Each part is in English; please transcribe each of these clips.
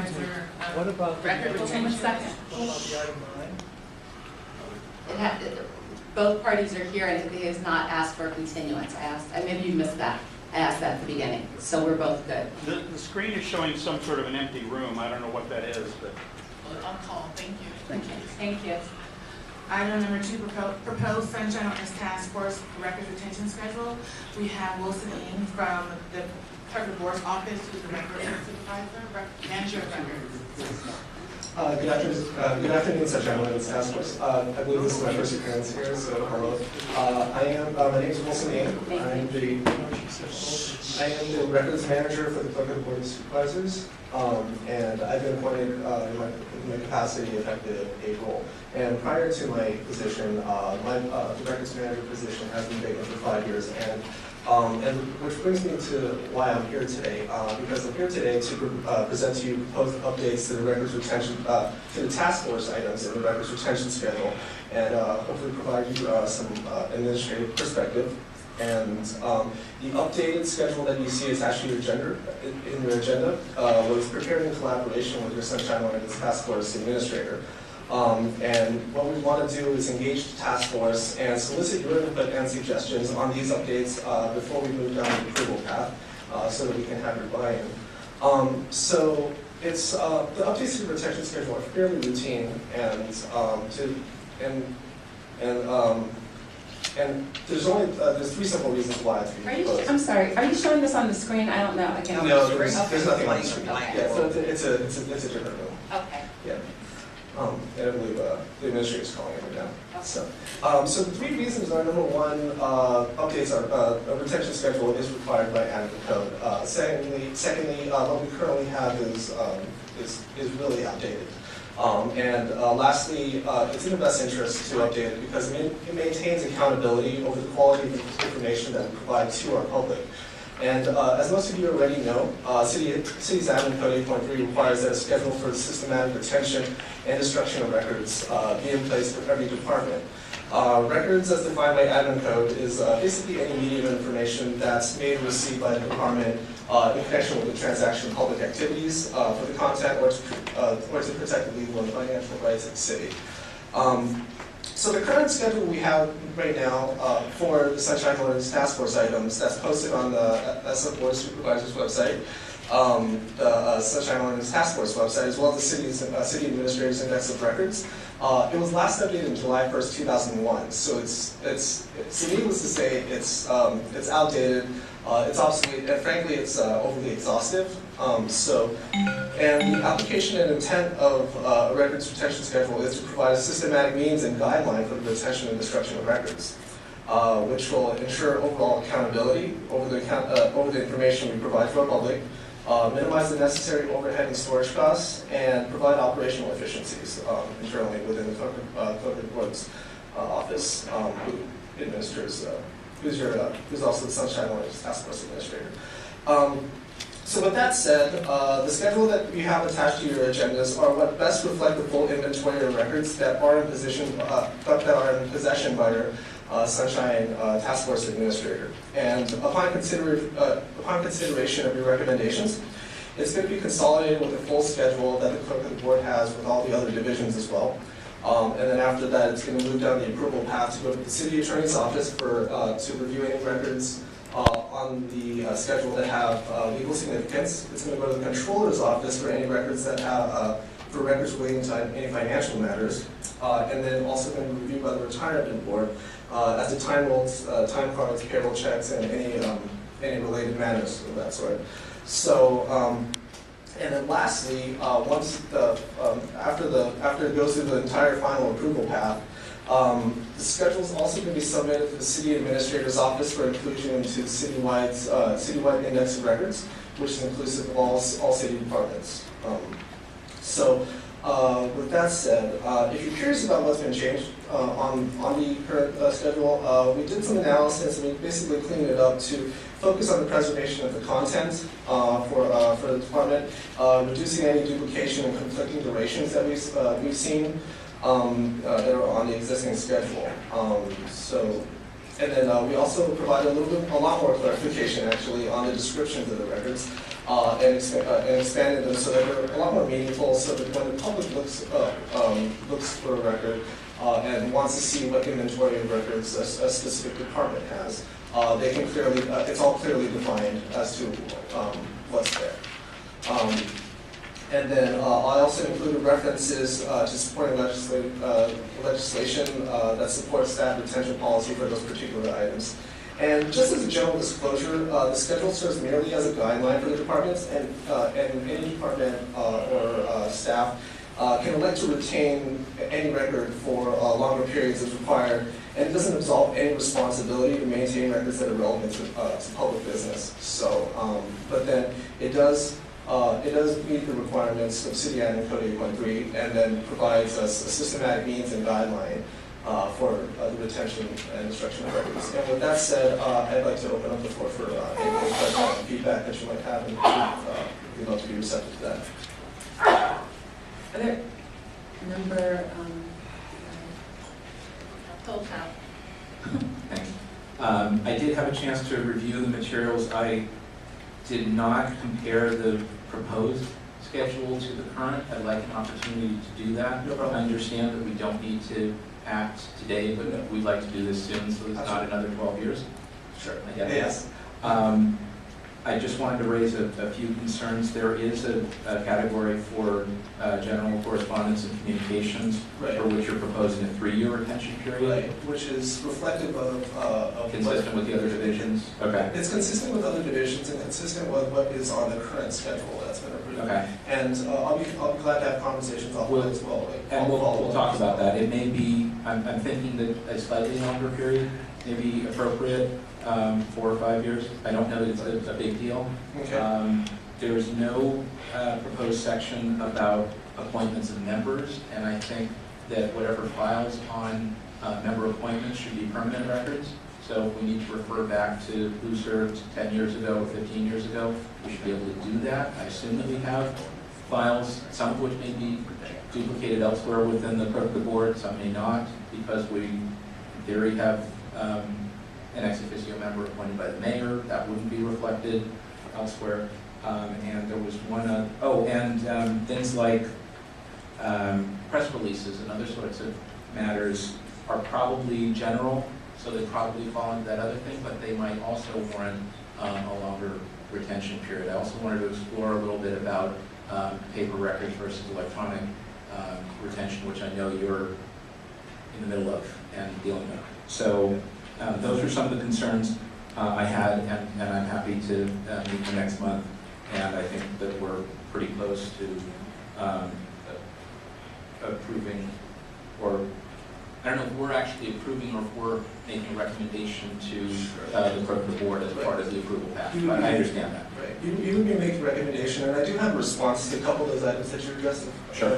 Supervisor. What about the Record item- retention. Second. What about the item 9? Both parties are here, and he has not asked for a continuance. Maybe you missed that. I asked that at the beginning, so we're both good. The screen is showing some sort of an empty room. I don't know what that is, but On call, thank you. Thank you. Item number 2, proposed Sunshine Ordinance Task Force Records Retention Schedule. We have Wilson Ng from the Clerk of the Board's office, who's the record supervisor, manager of records. Good afternoon, Sunshine Ordinance Task Force. I believe this is my first appearance here, so hello. My name is Wilson Ng. I am the records manager for the Clerk of the Board of Supervisors, and I've been appointed in my capacity effective April. And prior to my position, the records manager position has been vacant for 5 years, and which brings me to why I'm here today, because I'm here today to present to you proposed updates to the records retention, to the task force items in the records retention schedule, and hopefully provide you some administrative perspective. And the updated schedule that you see attached to your agenda, was prepared in collaboration with your Sunshine Ordinance Task Force administrator. And what we want to do is engage the task force and solicit your input and suggestions on these updates before we move down the approval path, so that we can have your buy-in. So it's the updates to the retention schedule are fairly routine, and there's 3 simple reasons why it's being proposed. I'm sorry, are you showing this on the screen? I don't know. I can't. No, there's Okay. nothing on the screen. Okay. Yeah, so it's a different room. Okay. Yeah. And I believe the administrator is calling it right now. So the 3 reasons are: number 1, updates are a retention schedule is required by Admin Code. Secondly, what we currently have is really outdated. Lastly, it's in the best interest to update it because it maintains accountability over the quality of the information that we provide to our public. And as most of you already know, City's Admin Code 8.3 requires that a schedule for the systematic retention and destruction of records be in place for every department. Records, as defined by Admin Code, is basically any media of information that's made or received by the department in connection with the transaction of public activities for the content or to protect the legal and financial rights of the city. So the current schedule we have right now for the Sunshine Ordinance Task Force items that's posted on the SF Board of Supervisors website, the Sunshine Ordinance Task Force website, as well as the City Administrator's Index of Records. It was last updated in July 1st, 2001. So it's needless to say, it's outdated, it's obsolete, and frankly, it's overly exhaustive. And the application and intent of a records retention schedule is to provide a systematic means and guideline for the retention and destruction of records, which will ensure overall accountability over the information we provide to our public, minimize the necessary overhead and storage costs, and provide operational efficiencies internally within the Clerk of the Board's office, who administers, who's also the Sunshine Ordinance Task Force administrator. So with that said, the schedule that we have attached to your agendas are what best reflect the full inventory of records that are in possession by your Sunshine Task Force administrator. And upon consideration of your recommendations, it's going to be consolidated with a full schedule that the Clerk of the Board has with all the other divisions as well. And then after that, it's going to move down the approval path to go to the City Attorney's Office to review any records on the schedule that have legal significance. It's going to go to the Controller's Office for any records that have for records relating to any financial matters, and then also going to be reviewed by the Retirement Board as the time rolls, time cards, payroll checks, and any related matters of that sort. So, and then lastly, after it goes through the entire final approval path, the schedule is also going to be submitted to the City Administrator's Office for inclusion into the citywide index of records, which is inclusive of all city departments. With that said, if you're curious about what's been changed on the current schedule, we did some analysis and we basically cleaned it up to focus on the preservation of the content for the department, reducing any duplication and conflicting durations that we've seen that are on the existing schedule. And then we also provide a lot more clarification actually on the descriptions of the records. and expanded them so that they're a lot more meaningful, so that when the public looks for a record and wants to see what inventory of records a specific department has, they can clearly, it's all clearly defined as to what's there. And then I also included references to supporting legislation that supports staff retention policy for those particular items. And just as a general disclosure, the schedule serves merely as a guideline for the departments, and any department or staff can elect to retain any record for longer periods as required, and it doesn't absolve any responsibility to maintain records that are relevant to public business. So, but then it does meet the requirements of City Admin Code 8.3, and then provides us a systematic means and guideline for the retention and destruction of records. And with that said, I'd like to open up the floor for any questions and feedback that you might have, and we'd love to be receptive to that. Other number, Thanks. I did have a chance to review the materials. I did not compare the proposed schedule to the current. I'd like an opportunity to do that. No problem. I understand that we don't need to act today, but we'd like to do this soon, so it's not another 12 years. Sure. I get it. Yes. I just wanted to raise a few concerns. There is a category for general correspondence and communications, Right. for which you're proposing a 3-year retention period. Right, which is reflective of Consistent with the other divisions? Okay. It's consistent with other divisions and consistent with what is on the current schedule that's been approved. Okay. And I'll be glad to have conversations off of that as well. And we'll talk about that. It may be, I'm thinking that a slightly longer period may be appropriate, 4 or 5 years. I don't know that it's a big deal. Okay. There is no proposed section about appointments of members, and I think that whatever files on member appointments should be permanent records. So if we need to refer back to who served 10 years ago or 15 years ago, we should be able to do that. I assume that we have files, some of which may be duplicated elsewhere within the board, some may not, because we, in theory, have an ex officio member appointed by the mayor. That wouldn't be reflected elsewhere. And there was one, things like press releases and other sorts of matters are probably general, so they probably fall into that other thing, but they might also warrant a longer retention period. I also wanted to explore a little bit about paper records versus electronic retention, which I know you're in the middle of and dealing with. So those are some of the concerns I had, and I'm happy to meet you next month. And I think that we're pretty close to approving, or I don't know if we're actually approving or if we're making a recommendation to the clerk of the board as part of the approval path. But I understand that. Right. You would be making a recommendation, and I do have a response to a couple of those items that you addressed. Sure.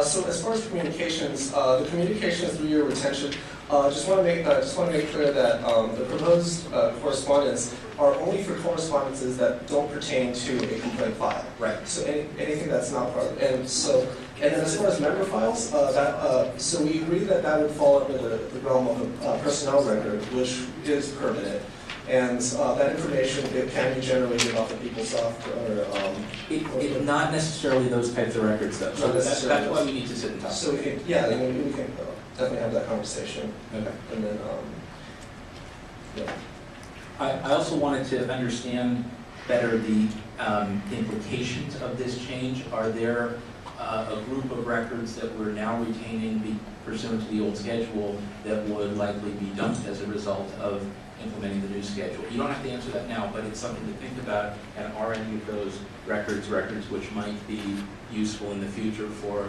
So as far as communications, the communications 3-year retention, just want to make clear that the proposed correspondence are only for correspondences that don't pertain to a complaint file. Right. So anything that's not part of it. And then as far as member files, so we agree that that would fall under the realm of a personnel record, which is permanent. And that information, it can be generated off of PeopleSoft or... Not necessarily those types of records, though. So that's why we need to sit and talk. So we can definitely have that conversation. Okay. And then, yeah. I also wanted to understand better the implications of this change. Are there a group of records that we're now retaining pursuant to the old schedule that would likely be dumped as a result of implementing the new schedule? You don't have to answer that now, but it's something to think about. And are any of those records which might be useful in the future for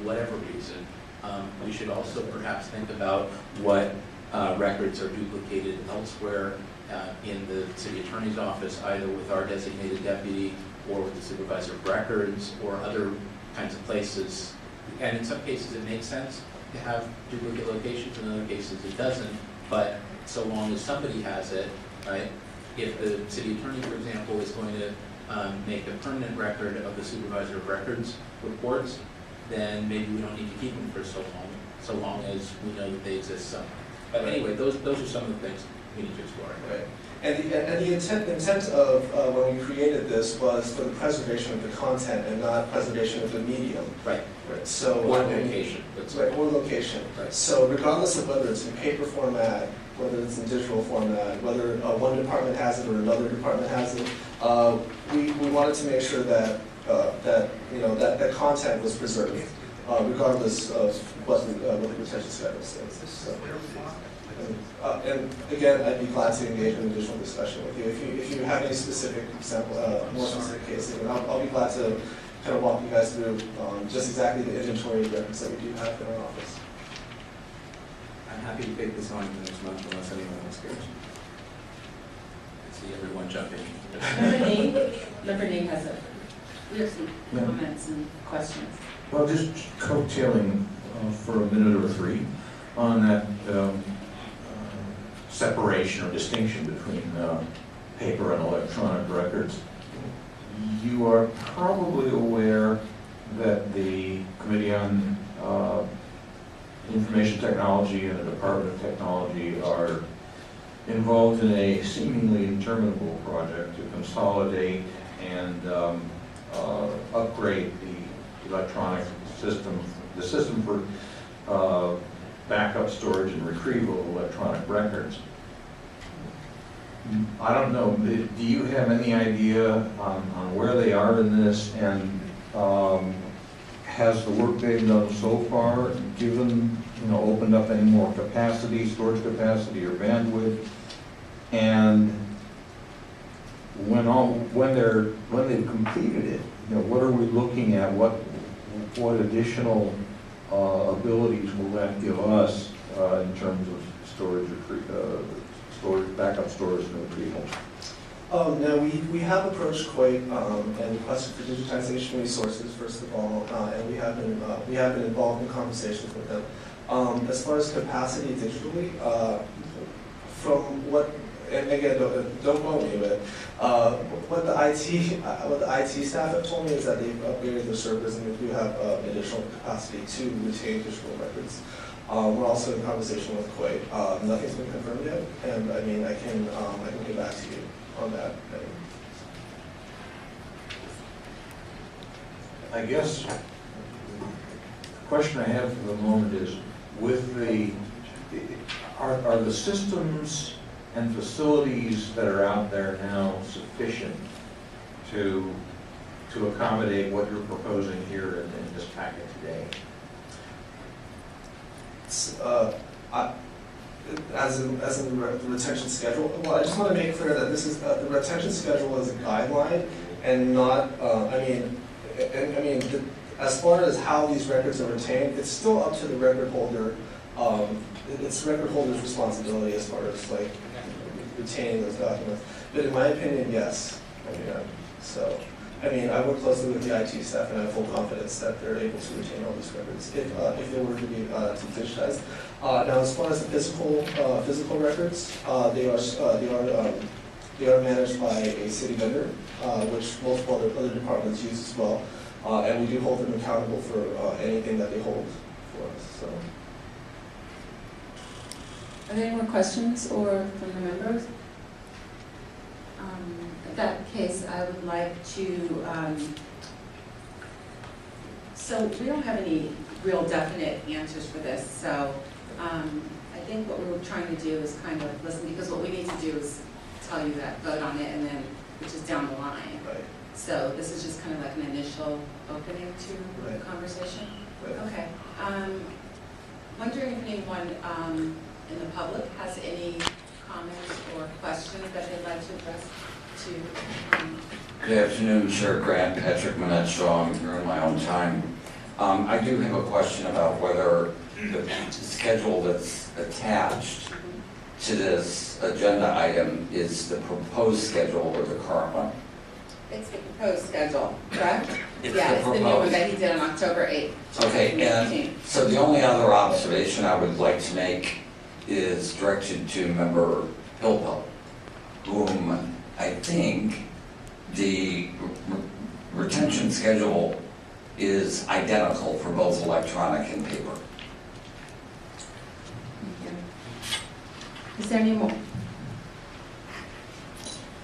whatever reason? We should also perhaps think about what records are duplicated elsewhere in the city attorney's office, either with our designated deputy or with the supervisor of records or other kinds of places. And in some cases it makes sense to have duplicate locations, in other cases it doesn't, but so long as somebody has it, right? If the city attorney, for example, is going to make a permanent record of the supervisor of records reports, then maybe we don't need to keep them for so long as we know that they exist somewhere. But anyway, those are some of the things. we need to explore. Right. And the intent of when we created this was for the preservation of the content and not preservation of the medium. Right. Right. So One location. Right, or location. Right. So regardless of whether it's in paper format, whether it's in digital format, whether one department has it or another department has it, we wanted to make sure that that content was preserved, regardless of what the retention schedule says. So, and again, I'd be glad to engage in additional discussion with you if you have any specific example, more specific cases, and I'll be glad to kind of walk you guys through just exactly the inventory of records that we do have in our office. I'm happy to take this on for next month unless anyone else cares. I see everyone jumping. Liberty has we have some comments and questions. Well, just coattailing for a minute or three on that separation or distinction between paper and electronic records. You are probably aware that the Committee on Information Technology and the Department of Technology are involved in a seemingly interminable project to consolidate and upgrade the electronic system, the system for backup, storage, and retrieval of electronic records. I don't know, do you have any idea on where they are in this, and has the work they've done so far given, opened up any more capacity, storage capacity or bandwidth? And when they've completed it, what are we looking at? What additional abilities will that give us in terms of storage, backup storage and retrieval? No, we have approached COIT and requested for digitization resources first of all, and we have been involved in conversations with them. As far as capacity digitally, from what, and again, don't quote me, but what the IT staff have told me is that they've upgraded their servers and they do have additional capacity to retain digital records. We're also in conversation with COIT. Nothing's been confirmed yet, and I mean I can get back to you on that. I guess the question I have for the moment is, are the systems and facilities that are out there now sufficient to accommodate what you're proposing here in this packet today? As in the retention schedule, well, I just want to make clear that this is the retention schedule is a guideline and not. As far as how these records are retained, it's still up to the record holder. It's the record holder's responsibility as far as like retaining those documents. But in my opinion, yes. I work closely with the IT staff, and I have full confidence that they're able to retain all these records if they were to be digitized. Now, as far as the physical records, they are managed by a city vendor, which multiple other departments use as well, and we do hold them accountable for anything that they hold for us. So. Are there any more questions or from the members? In that case, I would like to, so we don't have any real definite answers for this, so I think what we were trying to do is kind of listen, because what we need to do is tell you that, vote on it, and then, which is down the line. Right. So this is just kind of like an initial opening to the conversation? Right. Okay. Wondering if anyone in the public has any comments or questions that they'd like to address to. Good afternoon, Chair Grant, Patrick Manette Shaw. I'm here in my own time. I do have a question about whether the schedule that's attached to this agenda item is the proposed schedule or the current one. It's the proposed schedule, correct? It's Yeah, the it's the new one proposed. that he did on October 8th. Okay, 2018. and so the only other observation I would like to make is directed to Member Hilpel, whom I think the retention schedule is identical for both electronic and paper. Is there any more?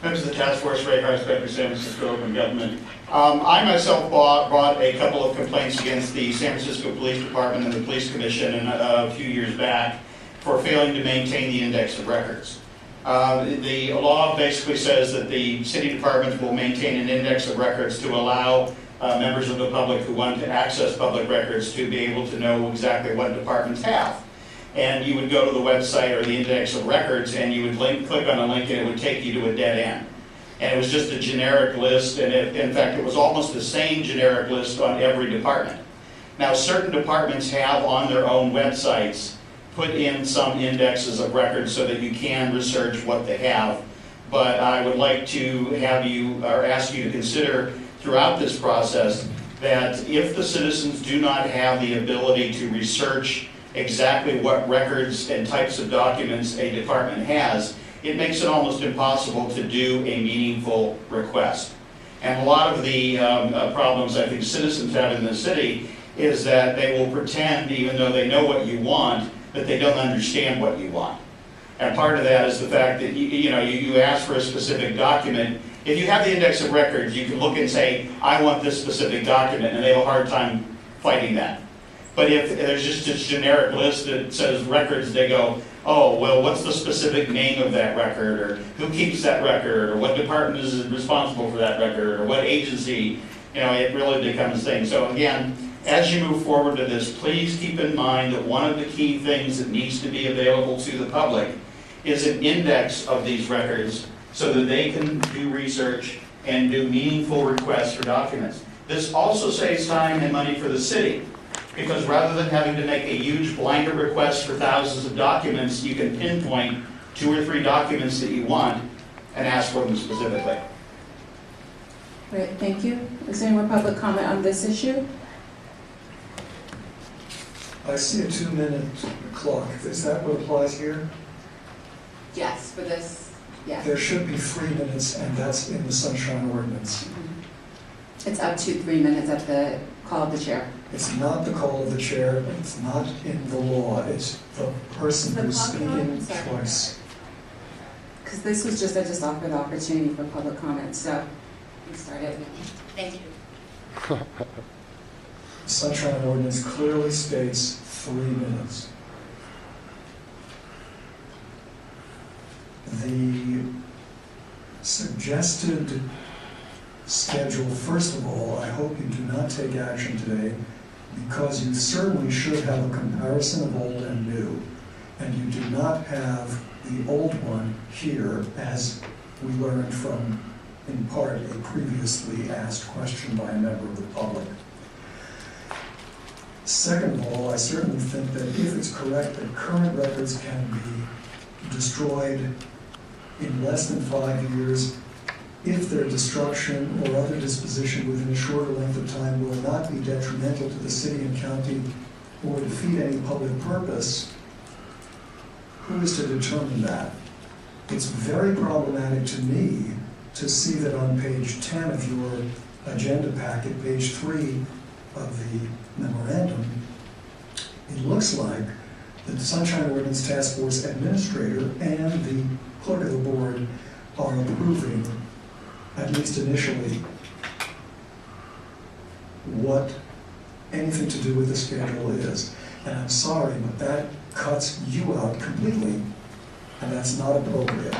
Members of the task force, Ray Hart, Inspector San Francisco Open Government. I myself brought a couple of complaints against the San Francisco Police Department and the Police Commission a few years back for failing to maintain the index of records. The law basically says that the city departments will maintain an index of records to allow members of the public who want to access public records to be able to know exactly what departments have. And you would go to the website or the index of records and you would click on a link and it would take you to a dead end. And it was just a generic list, and in fact it was almost the same generic list on every department. Now certain departments have on their own websites put in some indexes of records so that you can research what they have. But I would like to have you, or ask you to consider throughout this process that if the citizens do not have the ability to research exactly what records and types of documents a department has, it makes it almost impossible to do a meaningful request. And a lot of the problems I think citizens have in the city is that they will pretend, even though they know what you want, that they don't understand what you want. And part of that is the fact that you ask for a specific document. If you have the index of records, you can look and say, I want this specific document, and they have a hard time fighting that. But if there's just this generic list that says records, they go, oh, well, what's the specific name of that record, or who keeps that record, or what department is responsible for that record, or what agency, it really becomes a thing. So again, as you move forward to this, please keep in mind that one of the key things that needs to be available to the public is an index of these records so that they can do research and do meaningful requests for documents. This also saves time and money for the city, because rather than having to make a huge blanket request for thousands of documents, you can pinpoint 2 or 3 documents that you want and ask for them specifically. Great, thank you. Is there any more public comment on this issue? I see a 2-minute clock. Is that what applies here? Yes, for this, yes. There should be 3 minutes, and that's in the sunshine ordinance. It's up to 3 minutes at the call of the chair. It's not the call of the chair, it's not in the law, it's the person who's speaking twice. Because this was just, I just offered the opportunity for public comment, so we started. Thank you. The sunshine ordinance clearly states 3 minutes. The suggested schedule, first of all, I hope you do not take action today, because you certainly should have a comparison of old and new, and you do not have the old one here, as we learned from, in part, a previously asked question by a member of the public. Second of all, I certainly think that if it's correct that current records can be destroyed in less than 5 years, if their destruction or other disposition within a shorter length of time will not be detrimental to the city and county or defeat any public purpose, who is to determine that? It's very problematic to me to see that on page 10 of your agenda packet, page 3 of the memorandum, it looks like the Sunshine Ordinance Task Force Administrator and the clerk of the board are approving, at least initially, what anything to do with the schedule is. And I'm sorry, but that cuts you out completely, and that's not appropriate.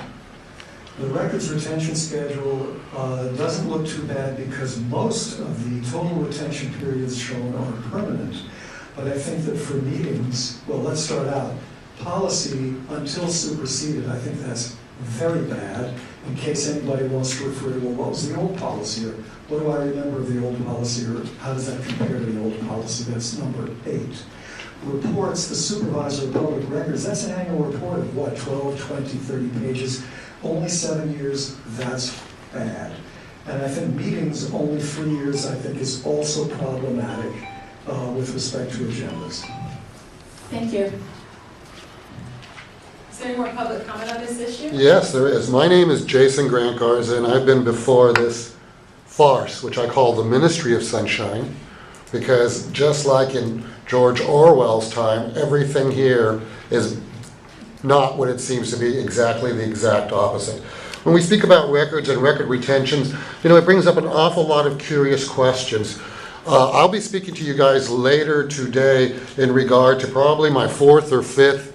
The records retention schedule doesn't look too bad because most of the total retention periods shown are permanent. But I think that for meetings, well, let's start out. Policy until superseded, I think that's very bad. In case anybody wants to refer to, well, what was the old policy, or what do I remember of the old policy, or how does that compare to the old policy? That's number 8. Reports, the supervisor of public records, that's an annual report of what, 12, 20, 30 pages, only 7 years, that's bad. And I think meetings, only 3 years, I think is also problematic with respect to agendas. Thank you. Is there any more public comment on this issue? Yes, there is. My name is Jason Grant Garza, and I've been before this farce, which I call the Ministry of Sunshine, because just like in George Orwell's time, everything here is not what it seems to be, exactly the exact opposite. when we speak about records and record retentions, it brings up an awful lot of curious questions. I'll be speaking to you guys later today in regard to probably my 4th or 5th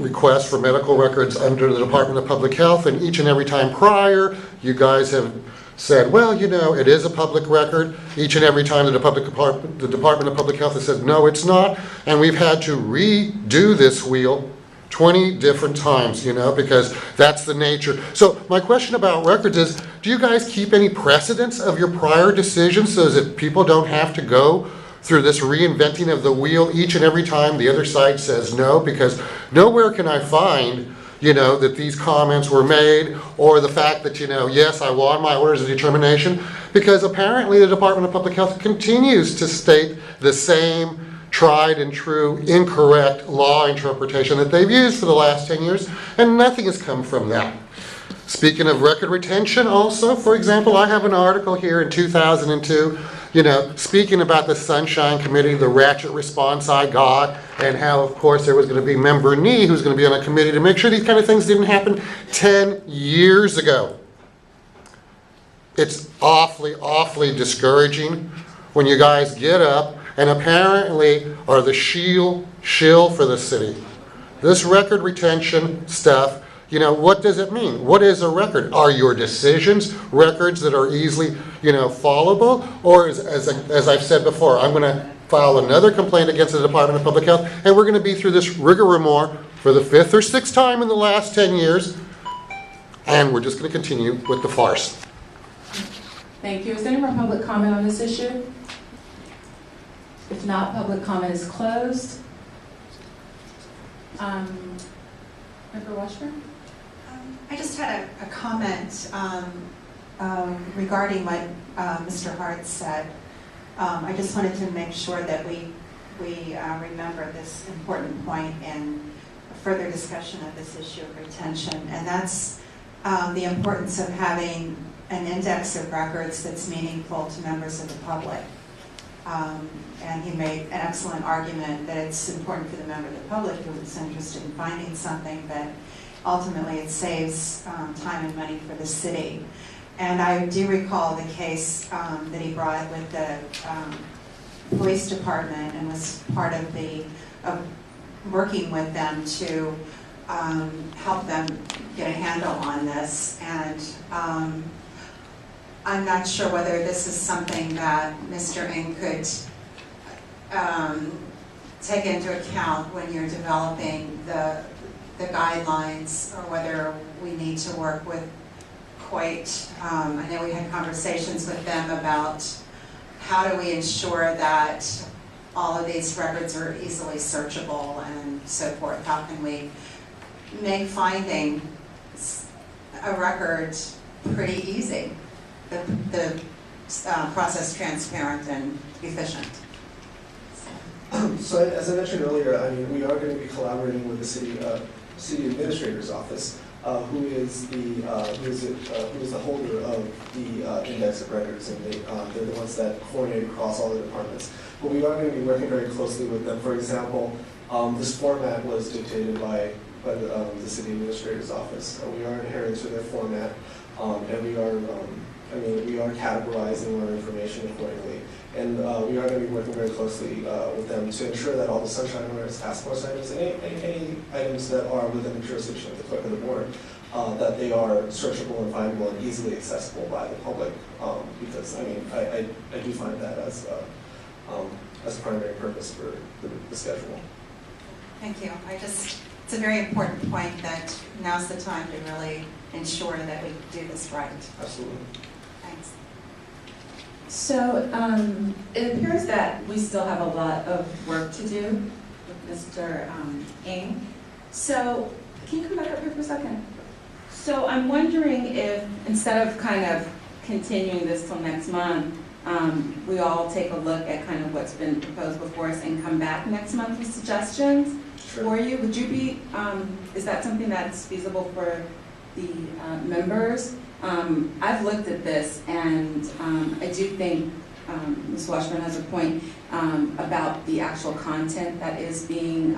request for medical records under the Department of Public Health, and each and every time prior, you guys have said, well, it is a public record. Each and every time the Department of Public Health has said, no, it's not, and we've had to redo this wheel 20 different times, because that's the nature. So my question about records is, do you guys keep any precedents of your prior decisions so that people don't have to go through this reinventing of the wheel each and every time the other side says no? Because nowhere can I find, that these comments were made, or the fact that, yes, I won my orders of determination, because apparently the Department of Public Health continues to state the same tried and true incorrect law interpretation that they've used for the last 10 years, and nothing has come from that. Speaking of record retention also, for example, I have an article here in 2002, speaking about the Sunshine Committee, the ratchet response I got, and how, of course, there was going to be Member Nee who's going to be on a committee to make sure these kind of things didn't happen 10 years ago. It's awfully, awfully discouraging when you guys get up and apparently are the shill for the city. This record retention stuff, what does it mean? What is a record? Are your decisions records that are easily, followable? Or as I've said before, I'm going to file another complaint against the Department of Public Health, and we're going to be through this rigmarole for the 5th or 6th time in the last 10 years, and we're just going to continue with the farce. Thank you. Is there any more public comment on this issue? If not, public comment is closed. Member Washburn? I just had a comment regarding what Mr. Hart said. I just wanted to make sure that we remember this important point in further discussion of this issue of retention, and that's the importance of having an index of records that's meaningful to members of the public. And he made an excellent argument that it's important for the member of the public who is interested in finding something, but ultimately it saves time and money for the city. And I do recall the case that he brought with the police department, and was part of working with them to help them get a handle on this. And I'm not sure whether this is something that Mr. Ng could take into account when you're developing the guidelines, or whether we need to work with COIT. I know we had conversations with them about how do we ensure that all of these records are easily searchable and so forth. How can we make finding a record pretty easy, the process transparent and efficient? So as I mentioned earlier, we are going to be collaborating with the city administrator's office, who is the holder of the index of records, and they're the ones that coordinate across all the departments. But we are going to be working very closely with them. For example, this format was dictated by the city administrator's office. We are adhering to their format, and we are categorizing our information accordingly. And we are going to be working very closely with them to ensure that all the Sunshine Awareness Task Force items, and any items that are within the jurisdiction of the clerk of the board, that they are searchable and findable and easily accessible by the public. Because I do find that as a primary purpose for the schedule. Thank you. It's a very important point that now's the time to really ensure that we do this right. Absolutely. Thanks. So it appears that we still have a lot of work to do with Mr. Ng. So can you come back up here for a second? So I'm wondering if, instead of kind of continuing this till next month, we all take a look at kind of what's been proposed before us and come back next month with suggestions for you. Would you be, is that something that's feasible for the members? I've looked at this, and I do think Ms. Washburn has a point about the actual content that is being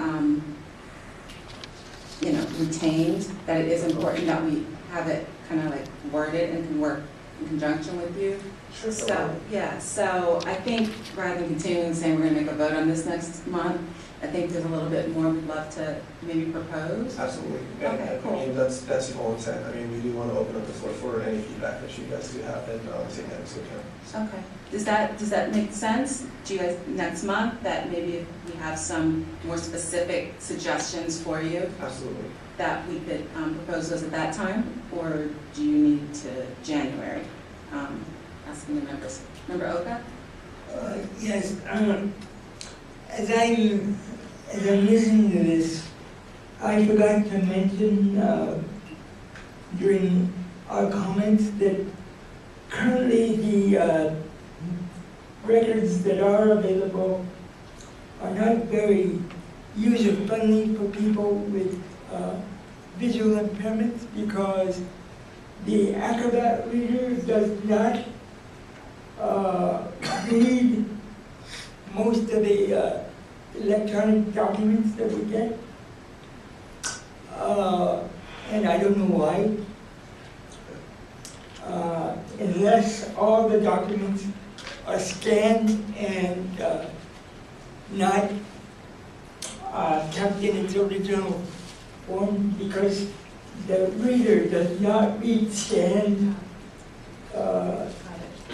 retained, that it is important that we have it kind of like worded and can work in conjunction with you. Sure. So, yeah, so I think rather than continuing saying we're gonna make a vote on this next month, I think there's a little bit more we'd love to maybe propose. Absolutely. Okay, And, cool. I mean, that's the whole intent. I mean, we do want to open up the floor for any feedback that you guys do have and take that into account. Okay. Does that make sense? Do you guys, next month, that maybe if we have some more specific suggestions for you, Absolutely. that we could propose those at that time? Or do you need to January? Asking the members. Member Oka? Yes, as I'm listening to this, I forgot to mention during our comments that currently the records that are available are not very user-friendly for people with visual impairments because the Acrobat Reader does not read most of the electronic documents that we get. And I don't know why. Unless all the documents are scanned and not kept in its original form, because the reader does not read scanned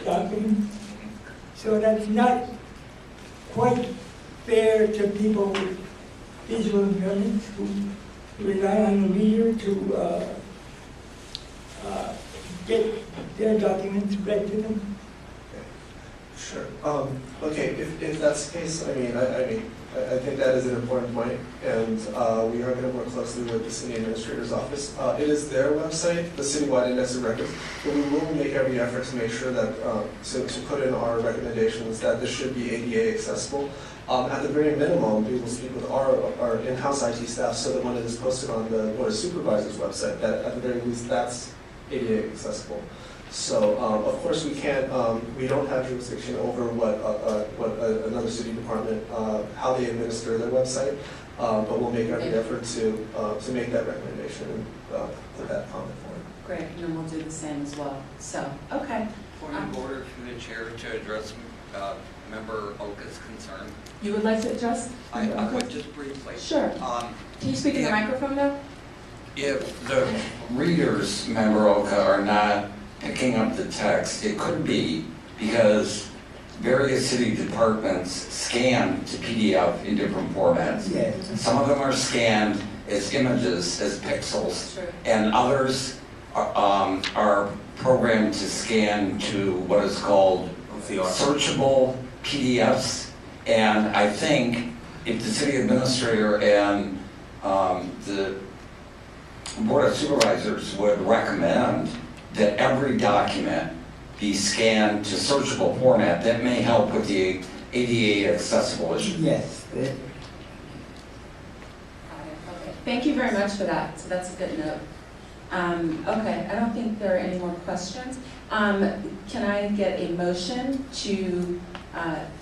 documents. So that's not quite fair to people with visual impairments who rely on the reader to get their documents read to them. Sure. Okay, if that's the case, I think that is an important point, and we are going to work closely with the city administrator's office. It is their website, the citywide index of records, but we will make every effort to make sure that, to put in our recommendations that this should be ADA accessible. At the very minimum, we will speak with our in-house IT staff so that when it is posted on the Board of Supervisors website, that at the very least that's ADA accessible. So, of course, we can't, we don't have jurisdiction over what another city department, how they administer their website, but we'll make every effort to make that recommendation and put that comment forward. Great, and then we'll do the same as well. So, okay. Point of order through the chair to address Member Oka's concern. You would like to address? I would just briefly. Sure. Can you speak in the microphone though? If The readers, Member Oka, are not picking up the text. It could be because various city departments scan to PDF in different formats. Yes. Some of them are scanned as images, as pixels, True. and others are programmed to scan to what is called searchable PDFs. And I think if the city administrator and the Board of Supervisors would recommend that every document be scanned to searchable format, that may help with the ADA accessible issue. Yes. Got it, okay. Thank you very much for that. So that's a good note. Okay, I don't think there are any more questions. Can I get a motion to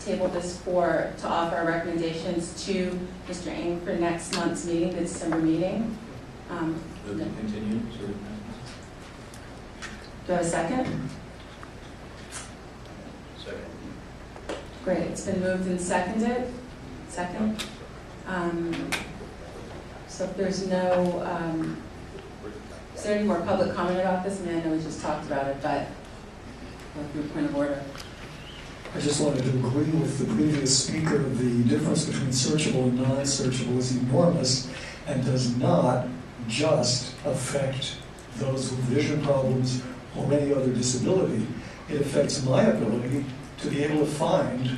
table this to offer our recommendations to Mr. Ng for next month's meeting, the December meeting? Move to continue to. Do I have a second? Second. Great, it's been moved and seconded. Second. So if there's no, is there any more public comment about this? I mean, I know we just talked about it, but through point of order. I just wanted to agree with the previous speaker. The difference between searchable and non-searchable is enormous and does not just affect those with vision problems or any other disability. It affects my ability to be able to find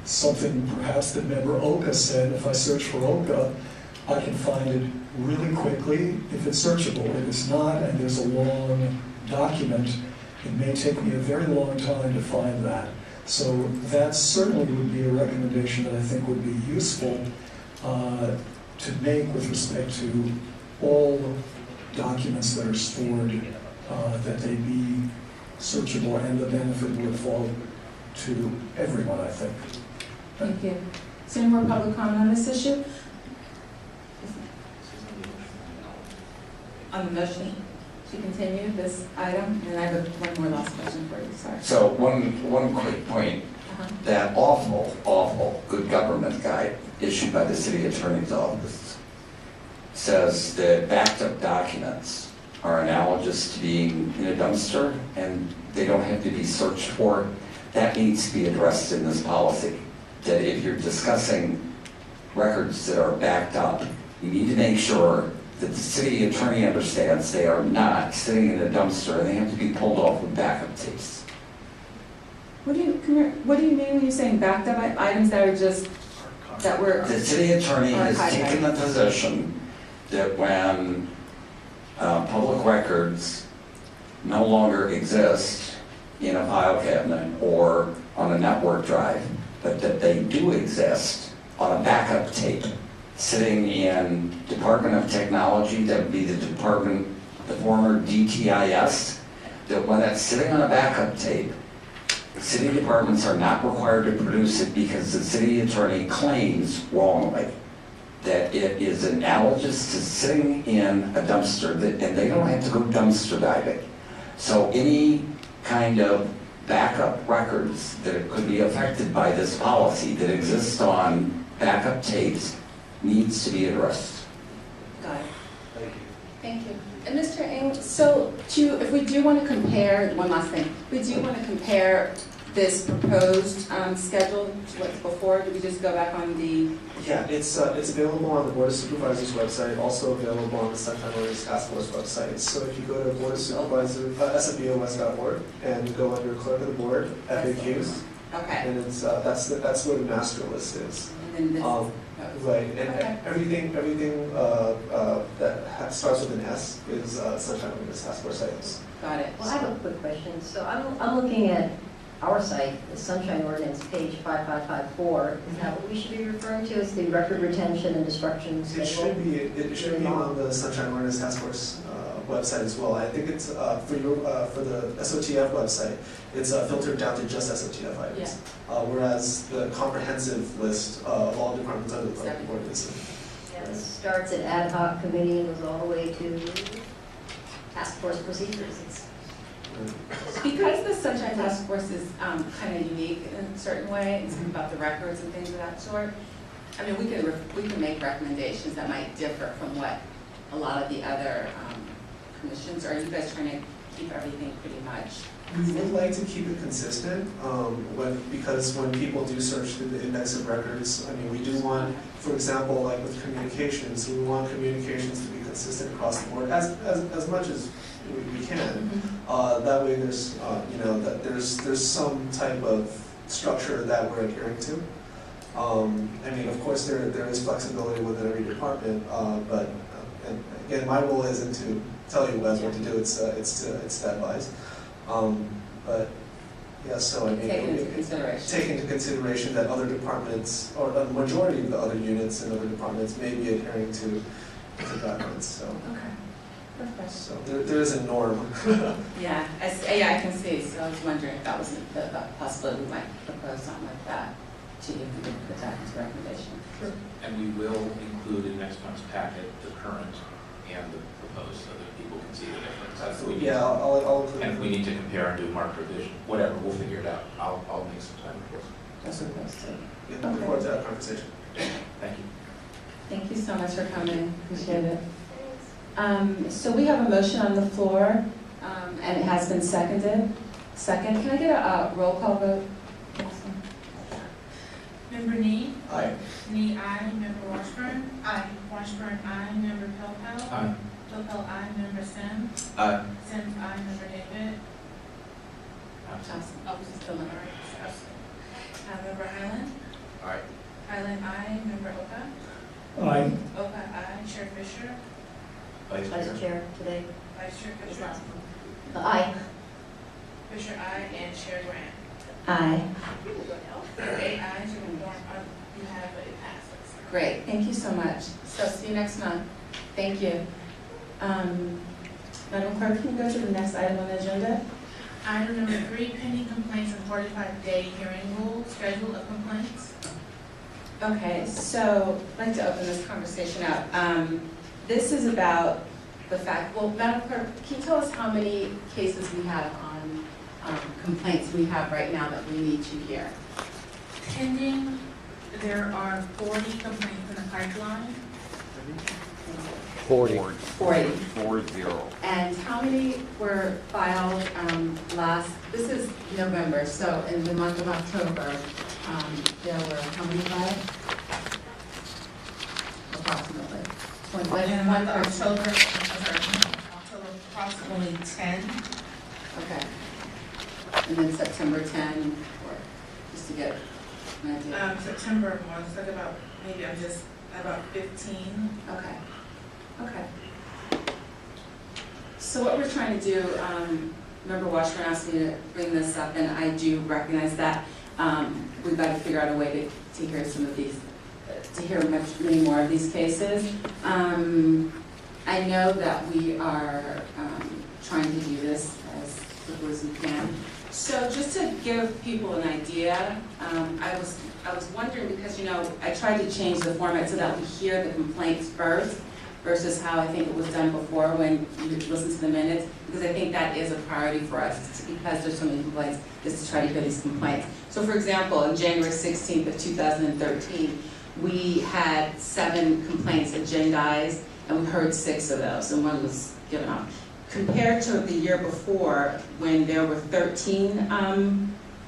something perhaps that Member Oka said. If I search for Oka, I can find it really quickly if it's searchable. If it's not, and there's a long document, it may take me a very long time to find that. So that certainly would be a recommendation that I think would be useful to make with respect to all documents that are stored, that they be searchable, and the benefit would fall to everyone, I think. Thank you. Is there any more public comment on this issue? On the motion? to continue this item? And I have one more last question for you, sorry. So one quick point. Uh-huh. That awful good government guide issued by the city attorney's office says that backed up documents are analogous to being in a dumpster and they don't have to be searched for. That needs to be addressed in this policy. That if you're discussing records that are backed up, you need to make sure that the city attorney understands they are not sitting in a dumpster and they have to be pulled off with backup tapes. What do you mean when you're saying backed up items that are just, that were? The city attorney has archived? taken the position that when public records no longer exist in a file cabinet or on a network drive, but that they do exist on a backup tape sitting in Department of Technology, that would be the former DTIS, that when it's sitting on a backup tape, city departments are not required to produce it because the city attorney claims wrongly that it is analogous to sitting in a dumpster, and they don't have to go dumpster diving. So any kind of backup records that could be affected by this policy that exists on backup tapes needs to be addressed. Got it. Thank you. Thank you. And Mr. Ng, so if we do want to compare, one last thing, we do want to compare this proposed schedule to what's before, do we just go back on the? Yeah, it's available on the Board of Supervisors website, also available on the Sunshine Ordinance Task Force website. So if you go to Board of Supervisors, sfbos.org, and go under Clerk of the Board, FAQs, Okay. and it's that's where the master list is. And then this. Right, and Okay. everything that starts with an S is Sunshine Ordinance Task Force items. Got it. Well, I have a quick question. So I'm looking at our site, the Sunshine Ordinance, page 5554. Is that what we should be referring to as the record retention and destruction It schedule? should be on the Sunshine Ordinance Task Force website as well. I think it's for the SOTF website, it's filtered down to just SOTF items. Whereas the comprehensive list of all departments under the public ordinance. And it starts at ad hoc committee and goes all the way to task force procedures. Because the Sunshine Task Force is kind of unique in a certain way, it's about the records and things of that sort. I mean, we can make recommendations that might differ from what a lot of the other commissions. Are you guys trying to keep everything pretty much? We would like to keep it consistent, because when people do search through the index of records, I mean, we do want, for example, like with communications, we want communications to be consistent across the board as much as we can. That way, there's that there's some type of structure that we're adhering to. I mean, of course, there is flexibility within every department, but and again, my role isn't to tell you guys what to do. It's to advise. But yeah, so I mean, take into consideration that other departments, or a majority of the other units and other departments, may be adhering to guidelines. So. Okay. Perfect. So there is a norm. Yeah, I can see. So I was wondering if that was the possibility we might propose something like that to you, if we could put that into recommendation. Sure. And we will include in next month's packet the current and the proposed so that people can see the difference. That's what we need. Yeah, I'll include. And if we need to compare and do mark revision, whatever, we'll figure it out. I'll make some time for it. Just opposed to. Yeah, looking forward to that conversation. Thank you. Thank you so much for coming. Appreciate it. So we have a motion on the floor, and it has been seconded. Second, can I get a roll call vote? Member Nee? Aye. Nee, aye. Member Washburn? Aye. Washburn, aye. Member Pelpel? Aye. Pelpel, aye. Member Sims? Aye. Sims, aye. Member David? Johnson. Oh, this is still not right. Member Highland? Aye. Highland, aye. Member Oka? Aye. Oka, aye. Chair Fisher? Vice Chair today, Vice Chair this Fisher? last one. Aye. Fisher, aye. And Chair Grant? Aye. There are 8 ayes, you have it passes. Great, thank you so much. So see you next month. Thank you. Madam Clerk, can you go to the next item on the agenda? Item number 3, pending complaints and 45-day hearing rule, schedule of complaints. Okay, so I'd like to open this conversation up. This is about the fact, well, Madam Clerk, can you tell us how many cases we have on complaints we have right now that we need to hear? Pending, there are 40 complaints in the pipeline. 40. 40. 40. And how many were filed this is November, so in the month of October, there were how many filed? Approximately. In One October, approximately 10. Okay. And then September 10, or just to get an idea. September 1, it's like about 15. Okay. Okay. So what we're trying to do, Member Washburn asked me to bring this up, and I do recognize that. We've got to figure out a way to hear some of these, to hear many more of these cases. I know that we are trying to do this as quickly as we can. So just to give people an idea, I was wondering, because I tried to change the format so that we hear the complaints first versus how I think it was done before when you listen to the minutes, because I think that is a priority for us because there's so many complaints, just to try to hear these complaints. So for example, on January 16th of 2013, we had 7 complaints agendized, and we heard 6 of those, and 1 was given up. Compared to the year before, when there were 13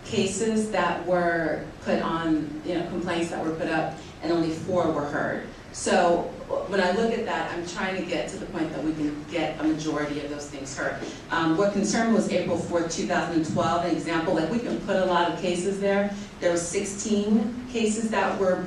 cases that were put on, complaints that were put up, and only 4 were heard. So when I look at that, I'm trying to get to the point that we can get a majority of those things heard. What concerned was April 4th, 2012, an example, like we can put a lot of cases there. There were 16 cases that were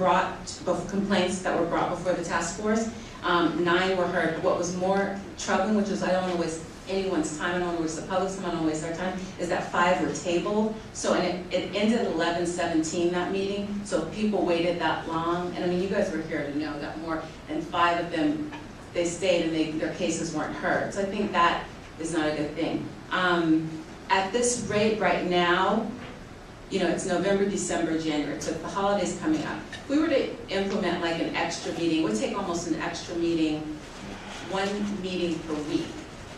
complaints that were brought before the task force. 9 were heard. What was more troubling, which is I don't want to waste anyone's time, I don't want to waste the public's time, I don't want to waste our time, is that 5 were tabled. So, and it ended at 11:17 that meeting, so if people waited that long, and I mean, you guys were here to know that more, and 5 of them, they stayed and their cases weren't heard. So I think that is not a good thing. At this rate right now, it's November, December, January, so the holidays coming up. If we were to implement like an extra meeting, it would take almost an extra meeting, 1 meeting per week,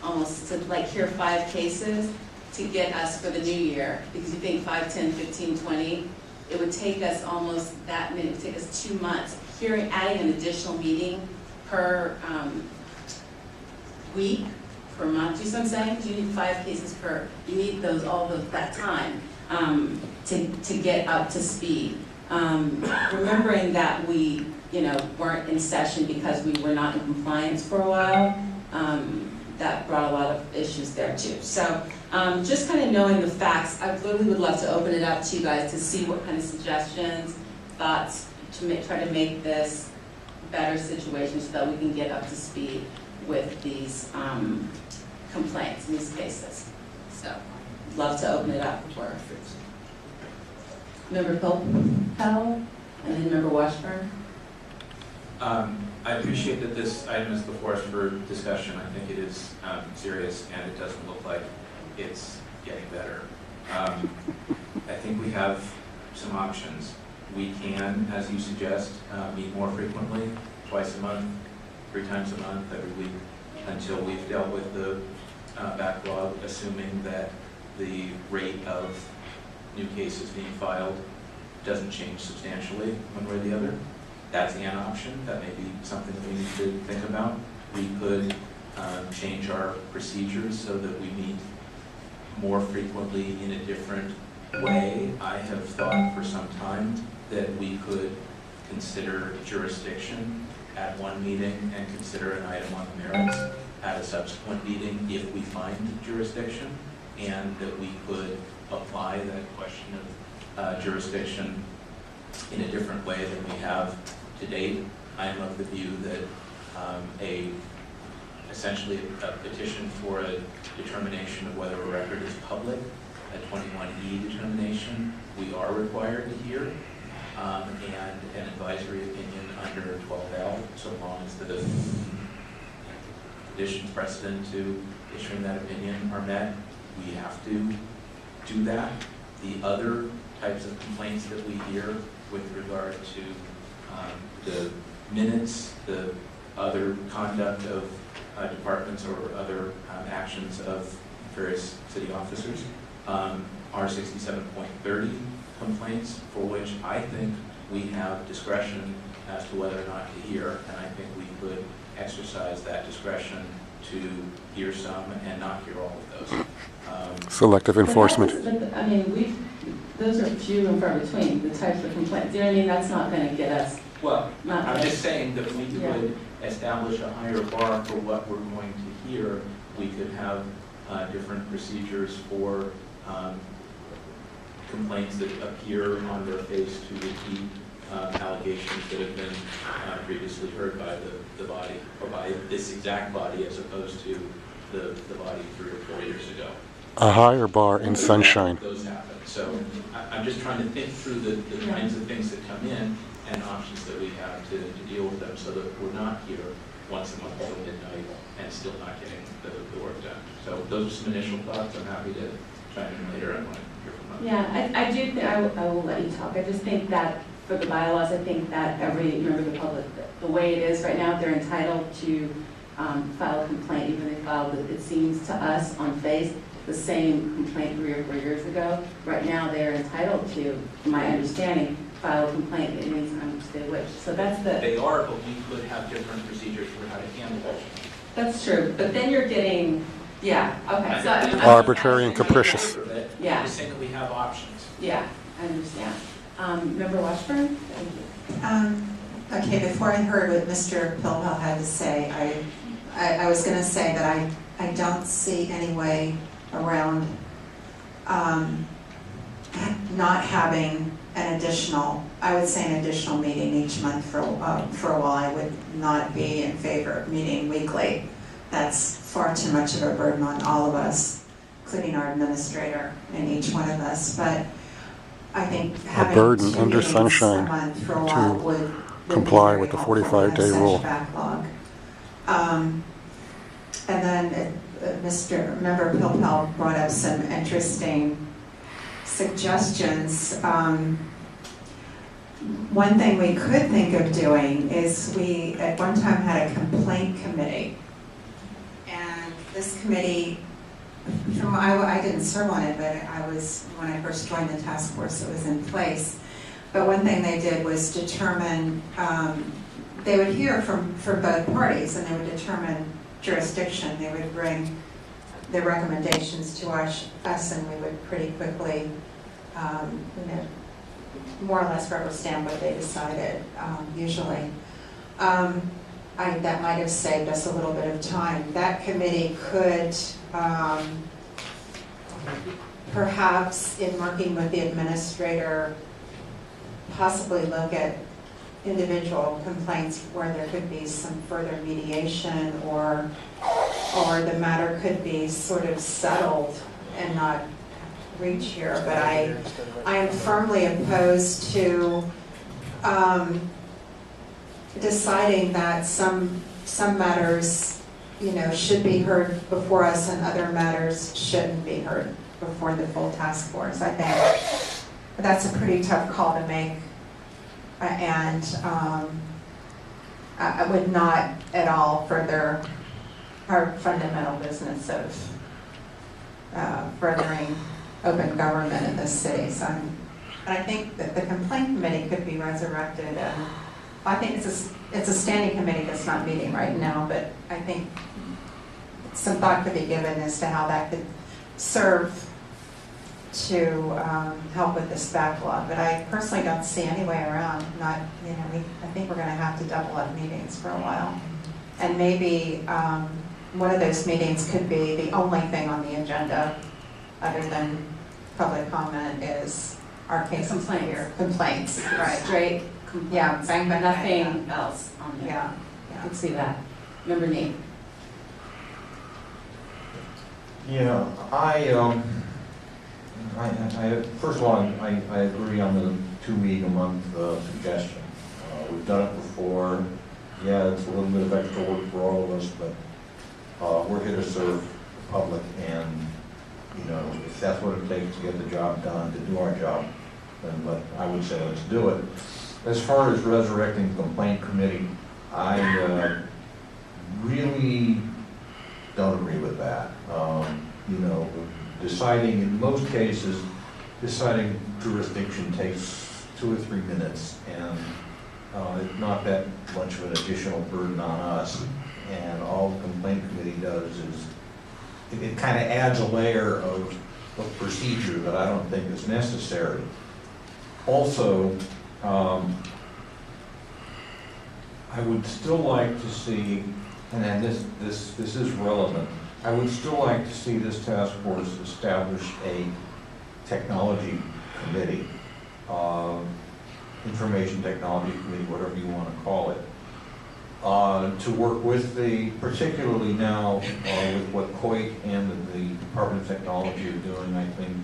almost to like hear 5 cases to get us for the new year, because you think 5, 10, 15, 20, it would take us almost that many, it would take us 2 months. Adding an additional meeting per week, per month, you see what I'm saying? You need 5 cases you need that time to get up to speed. Remembering that we, weren't in session because we were not in compliance for a while, that brought a lot of issues there too. So just kind of knowing the facts, I really would love to open it up to you guys to see what kind of suggestions, thoughts, try to make this better situation so that we can get up to speed with these complaints in these cases. So, love to open it up for Member Powell, and then Member Washburn. I appreciate that this item is before us for discussion. I think it is serious, and it doesn't look like it's getting better. I think we have some options. We can, as you suggest, meet more frequently, twice a month, 3 times a month, every week, until we've dealt with the backlog, assuming that the rate of new cases being filed doesn't change substantially one way or the other. That's an option. That may be something we need to think about. We could change our procedures so that we meet more frequently in a different way. I have thought for some time that we could consider jurisdiction at one meeting and consider an item on the merits at a subsequent meeting if we find jurisdiction, and that we could apply that question of jurisdiction in a different way than we have to date. I am of the view that essentially a petition for a determination of whether a record is public, a 21E determination, we are required to hear, and an advisory opinion under 12L, so long as the conditions precedent to issuing that opinion are met, we have to do that. The other types of complaints that we hear with regard to the minutes, the other conduct of departments or other actions of various city officers. Our 67.30 complaints, for which I think we have discretion as to whether or not to hear, and I think we could exercise that discretion to hear some and not hear all of those. Selective enforcement. I mean, those are few and far between, the types of complaints. You know what I mean? That's not going to get us. Well, Not I'm like- just saying that we Yeah. could establish a higher bar for what we're going to hear. We could have different procedures for complaints that appear on their face to repeat allegations that have been previously heard by the body, or by this exact body, as opposed to the body 3 or 4 years ago. A higher bar in Sunshine. Those happen. So I'm just trying to think through the kinds of things that come in and options that we have to deal with them, so that we're not here once a month till midnight and still not getting the work done. So those are some initial thoughts. I'm happy to chime in later. I want to hear from others. Yeah, I do, I will let you talk. I just think that for the bylaws, I think that every member of the public, the way it is right now, they're entitled to file a complaint, even if they filed, it seems to us on face, the same complaint 3 or 4 years ago. Right now, they're entitled to, from my understanding, file a complaint at any time which they wish. So that's the, They are, but we could have different procedures for how to handle that. that's true. But then you're getting, yeah, okay. So Arbitrary and capricious. Yeah. I'm just saying that we have options. Yeah, I understand. Member Washburn? Thank you. Okay, before I heard what Mr. Pilpel had to say, I was going to say that I don't see any way around not having an additional, I would say an additional meeting each month for a while. I would not be in favor of meeting weekly. That's far too much of a burden on all of us, including our administrator and each one of us. But I think having burden 2 under meetings Sunshine a month for a while would comply be with the very helpful. 45-day We have rule. such a backlog. And then Mr. Member Pilpel brought up some interesting suggestions. One thing we could think of doing is we at one time had a complaint committee. And this committee, I didn't serve on it, but when I first joined the task force, it was in place. But one thing they did was determine, they would hear from both parties and they would determine jurisdiction. They would bring their recommendations to us and we would pretty quickly, more or less rubber stamp what they decided, usually. That might have saved us a little bit of time. That committee could, perhaps in working with the administrator, possibly look at individual complaints where there could be some further mediation or the matter could be sort of settled and not reach here. But I am firmly opposed to deciding that some matters, should be heard before us and other matters shouldn't be heard before the full task force. I think that's a pretty tough call to make, and I would not at all further our fundamental business of furthering open government in this city. So I think that the complaint committee could be resurrected, and I think it's a standing committee that's not meeting right now, but I think some thought could be given as to how that could serve to help with this backlog. But I personally don't see any way around not, I think we're going to have to double up meetings for a while. And maybe one of those meetings could be the only thing on the agenda other than public comment is our case complaints, right? Straight Yeah, bang, bang, bang, nothing else on there. Yeah, I can see that. Member Nate? Yeah, first of all, I agree on the 2 meeting a month suggestion. We've done it before. Yeah, it's a little bit of extra work for all of us, but we're here to serve the public, and if that's what it takes to get the job done, to do our job, then I would say let's do it. As far as resurrecting the complaint committee, I really don't agree with that. You know, deciding, in most cases, deciding jurisdiction takes 2 or 3 minutes, and it's not that much of an additional burden on us. And all the complaint committee does is, it kind of adds a layer of procedure that I don't think is necessary. Also, I would still like to see, and then this is relevant, I would still like to see this task force establish a technology committee, information technology committee, whatever you want to call it, to work with particularly now with what COIT and the Department of Technology are doing. I think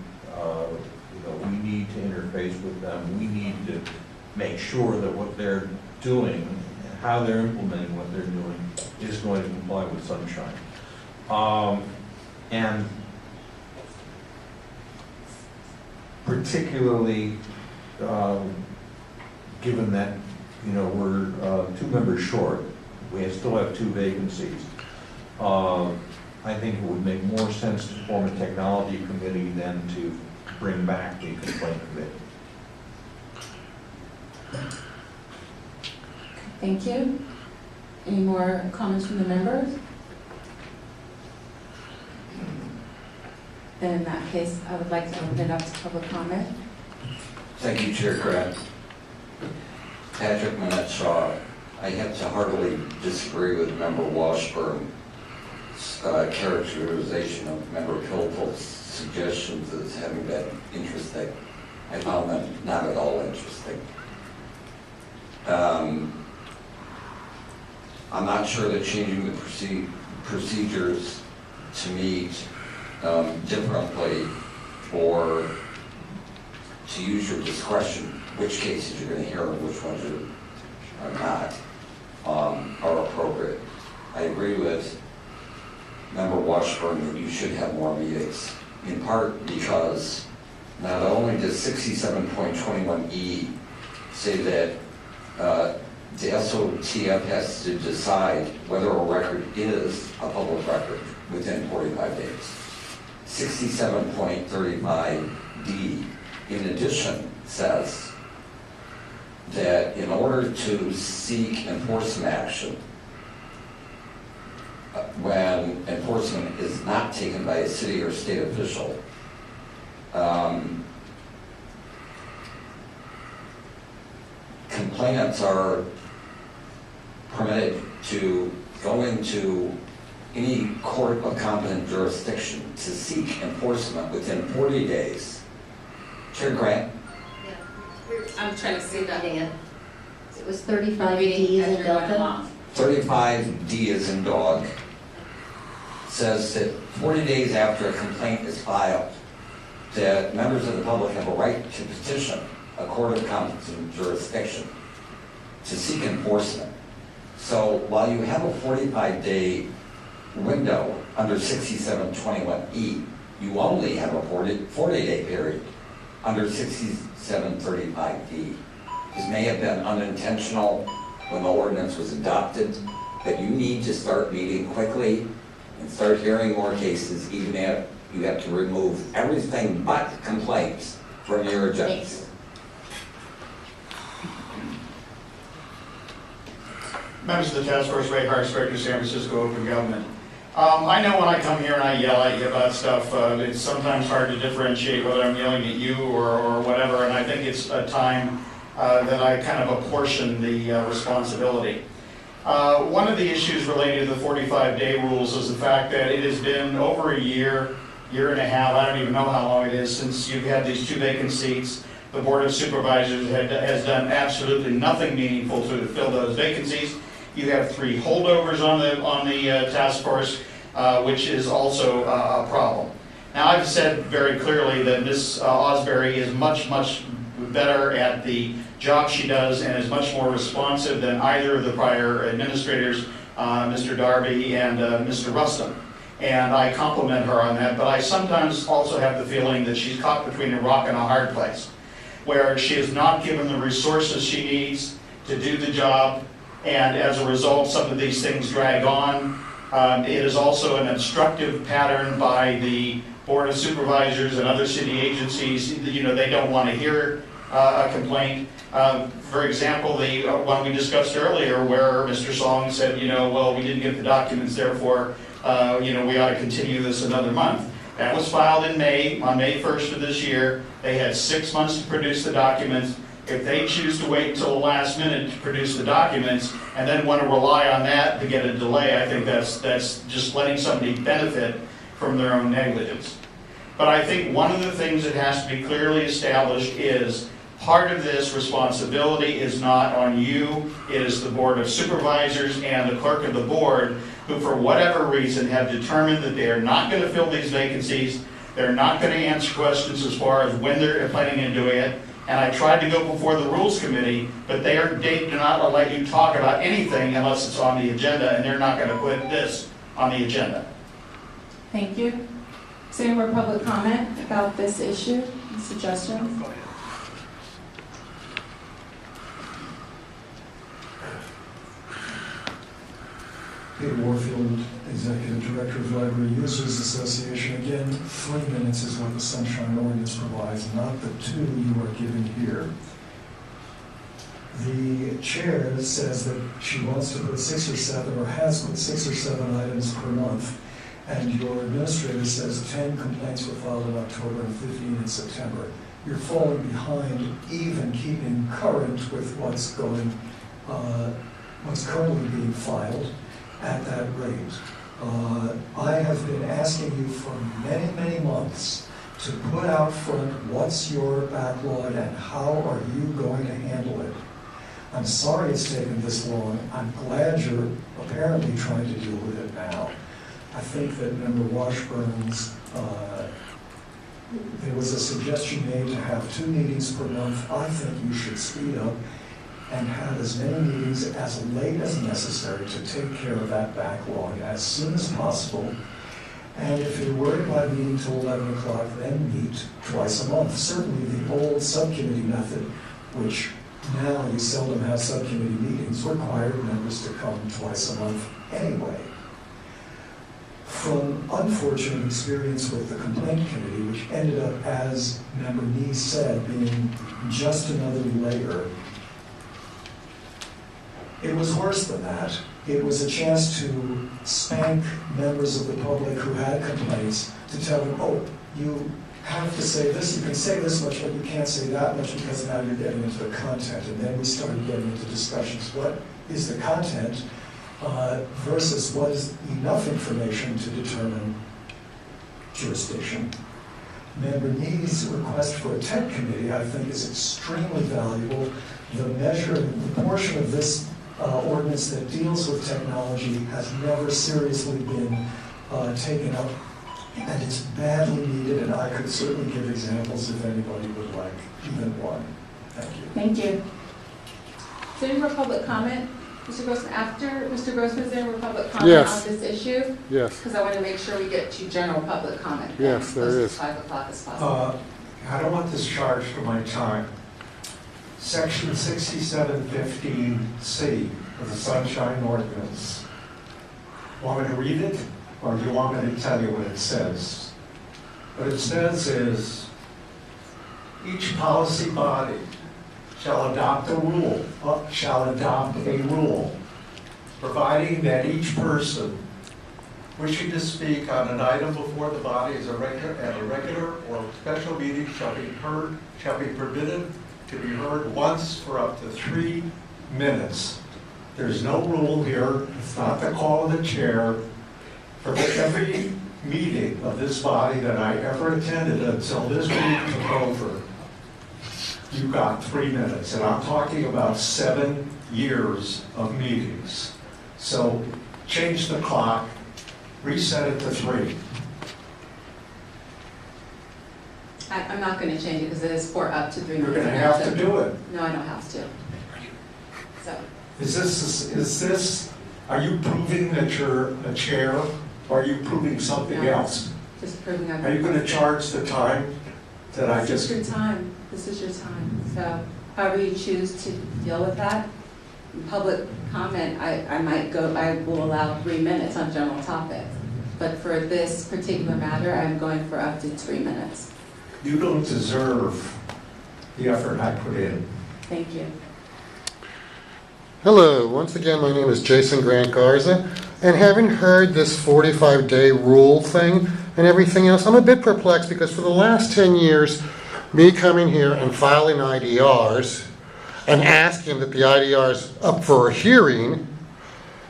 we need to interface with them. We need to make sure that what they're doing and how they're implementing what they're doing is going to comply with Sunshine. And particularly given that we're 2 members short, we still have 2 vacancies. I think it would make more sense to form a technology committee than to bring back the complaint committee. Thank you. Any more comments from the members? Then in that case, I would like to open it up to public comment. Thank you, Chair Grant. Patrick Manette-Shaw. I have to heartily disagree with Member Washburn's characterization of Member Pilpul's suggestions as having been interesting. I found them not at all interesting. I'm not sure that changing the procedures to meet differently, or to use your discretion, which cases you're going to hear and which ones are not, are appropriate. I agree with Member Washburn that you should have more meetings, in part because not only does 67.21E say that the SOTF has to decide whether a record is a public record within 45 days. 67.35D, in addition, says that in order to seek enforcement action, when enforcement is not taken by a city or state official, complainants are permitted to go into any court of competent jurisdiction to seek enforcement within 40 days. Chair Grant? I'm trying to see that. It was 35D as in Delta. 35D as in dog says that 40 days after a complaint is filed, that members of the public have a right to petition a court of competent jurisdiction to seek enforcement. So while you have a 45-day window under 6721E, you only have a 40-day period under 6735D. This may have been unintentional when the ordinance was adopted, but you need to start meeting quickly and start hearing more cases, even if you have to remove everything but complaints from your agenda. Members of the task force, Ray Hart, Director of San Francisco Open Government. I know when I come here and I yell at you about stuff, it's sometimes hard to differentiate whether I'm yelling at you or whatever, and I think it's a time that I kind of apportion the responsibility. One of the issues related to the 45-day rules is the fact that it has been over a year and a half, I don't even know how long it is, since you've had these 2 vacant seats. The Board of Supervisors has done absolutely nothing meaningful to fill those vacancies. You have 3 holdovers on the task force, which is also a problem. Now, I've said very clearly that Ms. Osbury is much, much better at the job she does and is much more responsive than either of the prior administrators, Mr. Darby and Mr. Rustin. And I compliment her on that, but I sometimes also have the feeling that she's caught between a rock and a hard place, where she is not given the resources she needs to do the job, and as a result, some of these things drag on. It is also an obstructive pattern by the Board of Supervisors and other city agencies. You know, they don't want to hear a complaint. For example, the one we discussed earlier where Mr. Song said, you know, well, we didn't get the documents, therefore, you know, we ought to continue this another month. That was filed in May, on May 1st of this year. They had 6 months to produce the documents. If they choose to wait until the last minute to produce the documents and then want to rely on that to get a delay, I think that's just letting somebody benefit from their own negligence. But I think one of the things that has to be clearly established is part of this responsibility is not on you, it is the Board of Supervisors and the clerk of the board who, for whatever reason, have determined that they are not going to fill these vacancies, they're not going to answer questions as far as when they're planning on doing it. And I tried to go before the Rules Committee, but they do not let you talk about anything unless it's on the agenda, and they're not going to put this on the agenda. Thank you. Is there any more public comment about this issue, suggestions? Peter Warfield, Executive Director of Library Users Association. Again, 3 minutes is what the Sunshine Ordinance provides, not the 2 you are given here. The chair says that she wants to put 6 or 7, or has put 6 or 7 items per month, and your administrator says 10 complaints were filed in October and 15 in September. You're falling behind even keeping current with what's currently being filed at that rate. I have been asking you for many, many months to put out front what's your backlog and how are you going to handle it. I'm sorry it's taken this long. I'm glad you're apparently trying to deal with it now. I think that Member Washburn's, there was a suggestion made to have 2 meetings per month. I think you should speed up and have as many meetings as late as necessary to take care of that backlog as soon as possible. And if you're worried about meeting till 11 o'clock, then meet twice a month. Certainly the old subcommittee method, which now you seldom have subcommittee meetings, required members to come twice a month anyway. From unfortunate experience with the complaint committee, which ended up, as Member Nee said, being just another layer, it was worse than that. It was a chance to spank members of the public who had complaints, to tell them, oh, you have to say this, you can say this much, but you can't say that much because now you're getting into the content. And then we started getting into discussions. What is the content versus what is enough information to determine jurisdiction? Member Nee's request for a tech committee, I think, is extremely valuable. The portion of this ordinance that deals with technology has never seriously been taken up, and it's badly needed, and I could certainly give examples if anybody would like even one. Thank you. Thank you. Is there any more public comment? Mr. Grossman, after Mr. Grossman, is there any more public comment Yes. on this issue? Yes. Because I want to make sure we get to general public comment. Yes, there Close to is. 5 o'clock as possible. I don't want this charged for my time. Section 6715C of the Sunshine Ordinance. Want me to read it, or do you want me to tell you what it says? What it says is, each policy body shall adopt a rule, providing that each person wishing to speak on an item before the body at a regular or special meeting shall be permitted to be heard once for up to 3 minutes. There's no rule here, it's not the call of the chair. For every meeting of this body that I ever attended until this meeting took over, you got 3 minutes, and I'm talking about 7 years of meetings. So change the clock, reset it to 3. I'm not going to change it because it is for up to 3 minutes. You're going to have to do it. No, I don't have to. So, Is this, are you proving that you're a chair, or are you proving something No. else? just proving I'm. Are you going to charge the time that I This is just... your time. This is your time. So however you choose to deal with that, public comment, I will allow 3 minutes on general topics. But for this particular matter, I'm going for up to 3 minutes. You don't deserve the effort I put in. Thank you. Hello, once again, my name is Jason Grant Garza, and having heard this 45-day rule thing and everything else, I'm a bit perplexed because for the last 10 years, me coming here and filing IDRs and asking that the IDRs up for a hearing,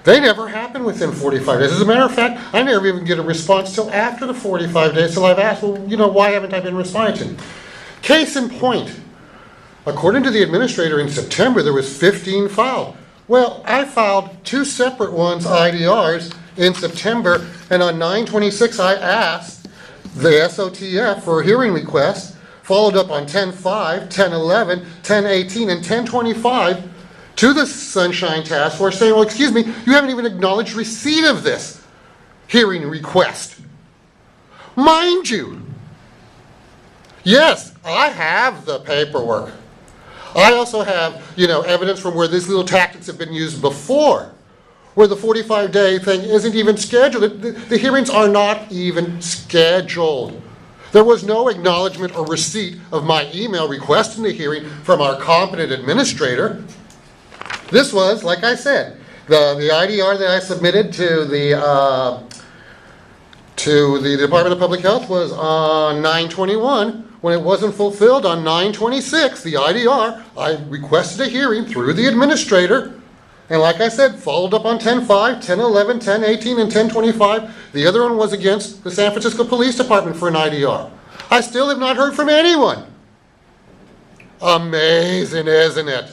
they never happen within 45 days. As a matter of fact, I never even get a response till after the 45 days, till I've asked, well, why haven't I been responding? Case in point, according to the administrator in September, there was 15 filed. Well, I filed 2 separate ones, IDRs, in September, and on 9/26 I asked the SOTF for a hearing request, followed up on 10/5, 10/11, 10/18, and 10/25 to the Sunshine Task Force saying, well, excuse me, you haven't even acknowledged receipt of this hearing request. Mind you, yes, I have the paperwork. I also have, evidence from where these little tactics have been used before, where the 45-day thing isn't even scheduled. The hearings are not even scheduled. There was no acknowledgement or receipt of my email requesting the hearing from our competent administrator. This was, like I said, the IDR that I submitted to the Department of Public Health was on 9/21. When it wasn't fulfilled on 9/26, the IDR, I requested a hearing through the administrator. And like I said, followed up on 10/5, 10/11, 10/18, and 10/25. The other one was against the San Francisco Police Department for an IDR. I still have not heard from anyone. Amazing, isn't it?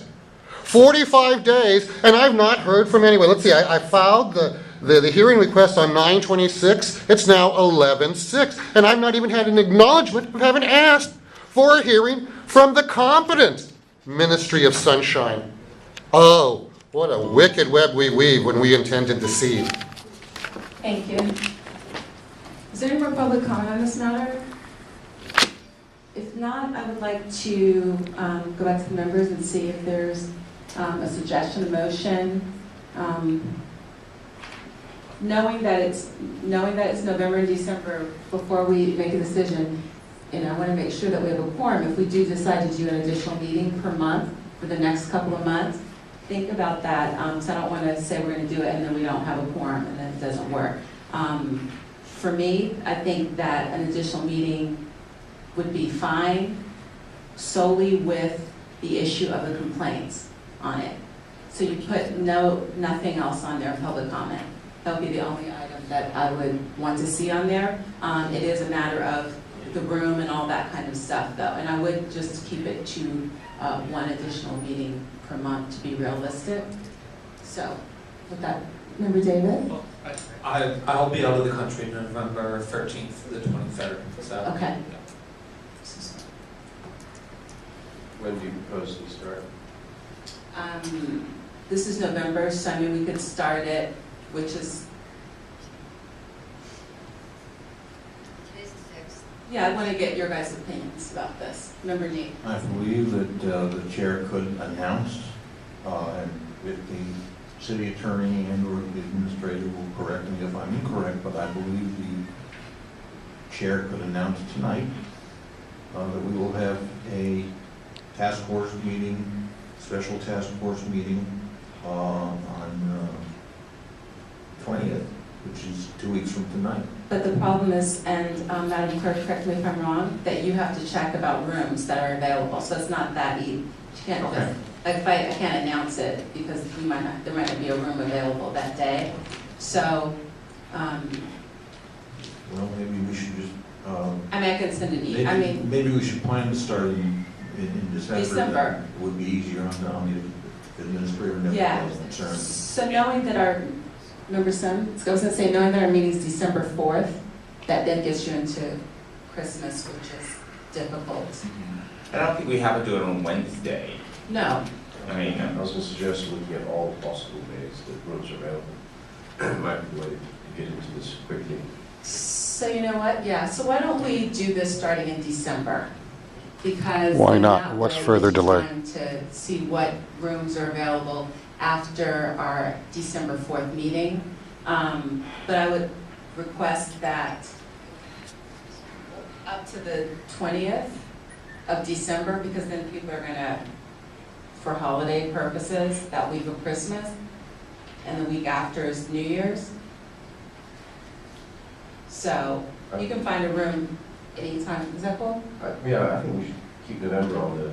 45 days, and I've not heard from anyone. Let's see, I filed the hearing request on 9/26. It's now 11/6, and I've not even had an acknowledgement of having asked for a hearing from the competent Ministry of Sunshine. Oh, what a wicked web we weave when we intend to deceive. Thank you. Is there any more public comment on this matter? If not, I would like to go back to the members and see if there's a suggestion, a motion. Knowing that it's November and December before we make a decision, I want to make sure that we have a quorum. If we do decide to do an additional meeting per month for the next couple of months, think about that. So I don't want to say we're going to do it and then we don't have a quorum and then it doesn't work. For me, I think that an additional meeting would be fine solely with the issue of the complaints on it. So you put nothing else on there, public comment. That would be the only item that I would want to see on there. It is a matter of the room and all that kind of stuff though. And I would just keep it to one additional meeting per month to be realistic. So with that, Member David? I'll be out of the country November 13th to the 23rd. So. Okay. When do you propose to start? This is November, so I mean we could start it, which is... Today's the 6th. Yeah, I want to get your guys' opinions about this. Member Dean? I believe that the chair could announce, and if the city attorney and or the administrator will correct me if I'm incorrect, but I believe the chair could announce tonight that we will have a task force meeting, special task force meeting on 20th, which is 2 weeks from tonight. But the problem is, and Madam Clerk, correct me if I'm wrong, that you have to check about rooms that are available, so it's not that easy. You can't Okay. just, I can't announce it because there might not be a room available that day. So, Well, maybe we should just, I mean, I can send an email. maybe we should plan to start in December. December. It would be easier on the administrator and Yeah. everyone concerned. So knowing that our, remember some, I was going to say, knowing that our meeting's December 4th, that then gets you into Christmas, which is difficult. I don't think we have to do it on Wednesday. No. I mean, I was going to suggest looking at all possible days that rooms are available. Might be a way to get into this quickly. So you know what? Yeah. So why don't we do this starting in December? because. Why in not? that What's way, further we're delay? trying to see what rooms are available after our December 4th meeting. But I would request that up to the 20th of December, because then people are gonna, for holiday purposes, that week of Christmas, and the week after is New Year's. So you can find a room anytime. Is that cool? Yeah, I think we should keep November on the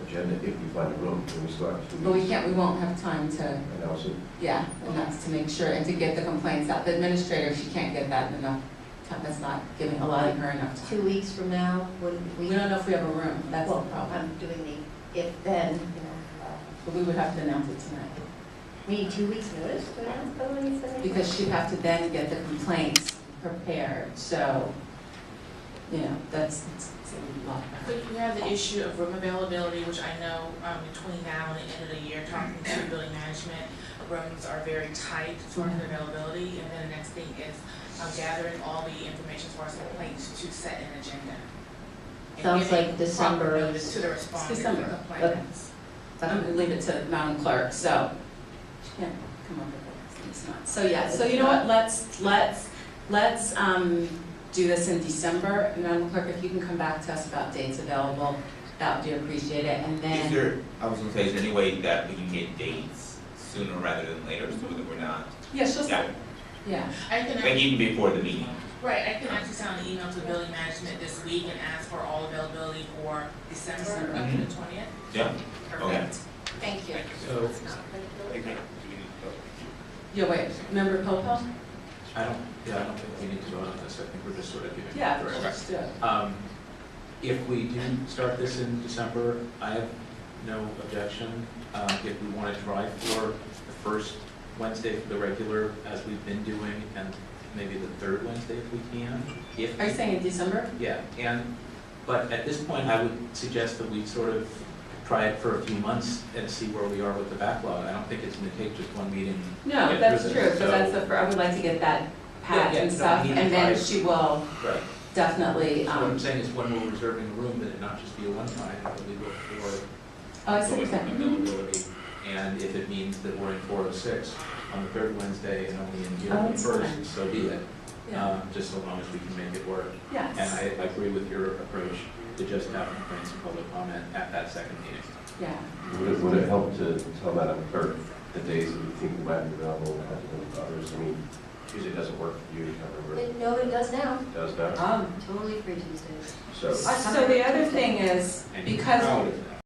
agenda if we find a room, and we still have 2 weeks. But we won't have time to, And also, yeah, and that's to make sure, and to get the complaints out. The administrator, she can't get that in enough time. That's not giving, allowing her enough time. 2 weeks from now, when We don't know if we have a room. That's the Well, problem. I'm doing the if then, you know. But we would have to announce it tonight. We need 2 weeks notice to announce that when you send it? Because she'd have to then get the complaints prepared, so, you know, that's it's a lot. But we have the issue of room availability, which I know between now and the end of the year, talking to building management, rooms are very tight as far as their availability. And then the next thing is gathering all the information as far as complaints to set an agenda. And Sounds giving like December proper is- notice to the responders December. and complainants. I'm gonna leave it to Madam Clerk, so, she can't come up with it, it's not. So, yeah, so you know what, let's do this in December. Madam Clerk, if you can come back to us about dates available, that would be appreciated, and Is then, there, I was gonna say, is there any way that we can get dates sooner rather than later, so that we're not, yeah, she'll, yeah, yeah. I can like even before the meeting? Right, I can actually send an email to building management this week and ask for all availability for December up to the 20th. Yeah, okay. Perfect. Thank you. So, Yeah, wait, Member Popo? I don't think we need to vote on this, I think we're just sort of giving. Yeah, direction. let's do it. If we do start this in December, I have no objection. If we want to try for the first Wednesday for the regular, as we've been doing, and maybe the third Wednesday if we can. If Are you saying in December? Yeah, but at this point, I would suggest that we sort of try it for a few months and see where we are with the backlog. I don't think it's gonna take just one meeting. to No, get that's through true, this, but so- that's I would like to get that packed Yeah, and no, stuff, we need to and then try. she will Right. definitely, So what I'm saying is when we're reserving a room, that it not just be a one-time, but we look for oh, I see what going you're saying. availability. And if it means that we're in 406 on the third Wednesday and only in here Oh, on the that's first, fine. so be it. Yeah. Just so long as we can make it work. Yes. And I agree with your approach to just have complaints and public comment at that second meeting. Yeah. would it help to tell Madam Clerk the days that we think we might be available and others? I mean, usually it doesn't work for you, I remember. No, it does now. It does that? Totally free Tuesdays. So, So the other thing is, And you're because proud of